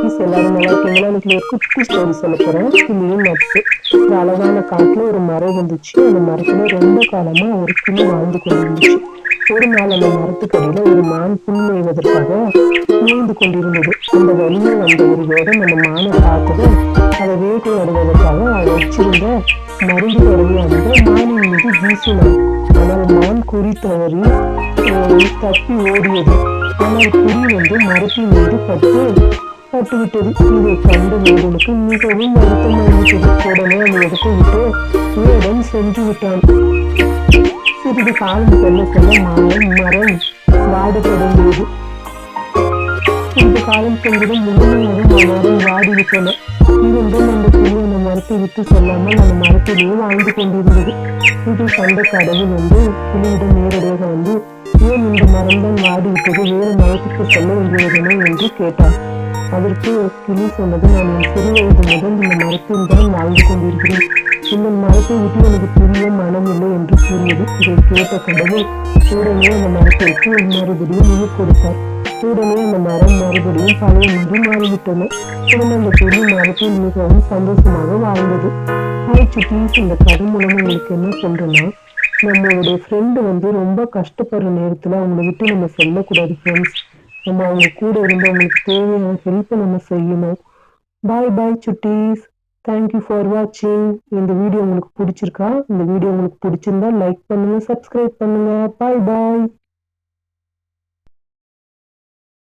குட்டீஸ் எல்லாரும் நல்லா இருக்கீங்களா? இன்னைக்கு ஒரு குட்டி ஸ்டோரி சொல்ல போறேன். கிளியும் நட்பு. ஒரு அழகான காட்டுல ஒரு மரம் இருந்துச்சு. அந்த மரத்துல ரொம்ப காலமா ஒரு கிளி வாழ்ந்து கொண்டிருந்துச்சு. ஒரு நாள் அந்த மரத்துக்கடியில ஒரு மான் புல் மேய்வதற்காக மேய்ந்து கொண்டிருந்தது. அந்த வழியே வந்த ஒரு வேடன் அந்த மானை பார்த்ததும் அதை வேட்டையாடுவதற்காக வச்சிருந்த மருந்து தடவிய அந்த மானின் மீது வீசினான். ஆனால் மான் குறி தவறி தப்பி ஓடியது. ஆனால் குறி மரத்தின் மீது பட்டுவிட்டது. இதை கண்ட வேடனுக்கு மிகவும் வருத்தமாகிவிட்டது. உடனே அந்த இடத்தை விட்டு வேடன் சென்று விட்டான். சிறிது காலம் செல்ல மரம் வாடத் தொடங்கியது. சிறிது காலம் சென்றதும் முழுமையாக மரம் வாடிவிட்டன. இருந்தும் அந்த கிளி அந்த மரத்தை விட்டு செல்லாமல் அந்த மரத்திலேயே வாழ்ந்து கொண்டிருந்தது. இதை கண்ட கடவுள் கிளியிடம் நேரடியாக ஏன் இந்த மரம்தான் வாடிவிட்டது, வேறு மரத்துக்கு செல்ல வேண்டியதுனே என்று கேட்டார். அதற்கு கிளி சொன்னது, நான் என் சிறு வயது முதல் இந்த மரத்தில் தான் வாழ்ந்து கொண்டிருக்கிறேன். இந்த மரத்தை விட்டு எனக்கு பிரிய மனம் இல்லை என்று கூறியது. இதை கேட்ட கடவுள் உடனே அந்த மரத்திற்கு மறுபடியும் உயிர் கொடுத்தார். உடனே அந்த மரம் மறுபடியும் பழைய மாதிரி மாறிவிட்டன. உடனே அந்த கிளி மரத்தில் மிகவும் சந்தோஷமாக வாழ்ந்தது. சுட்டீஸ், இந்த கதை மூலமா உங்களுக்கு என்ன சொல்றேன்னா, நம்மளுடைய ஃப்ரெண்டு ரொம்ப கஷ்டப்படுற நேரத்துல அவங்களை விட்டு நம்ம சொல்லக்கூடாது ஃப்ரெண்ட்ஸ். நம்ம அவங்க கூட இருந்து அவங்களுக்கு தேவையான ஹெல்ப்பை நம்ம செய்யணும். பாய் பாய் சுட்டீஸ். தேங்க்யூ ஃபார் வாட்சிங். இந்த வீடியோ உங்களுக்கு பிடிச்சிருக்கா? இந்த வீடியோ உங்களுக்கு பிடிச்சிருந்தா லைக் பண்ணுங்க, சப்ஸ்கிரைப் பண்ணுங்க. பாய் பாய்.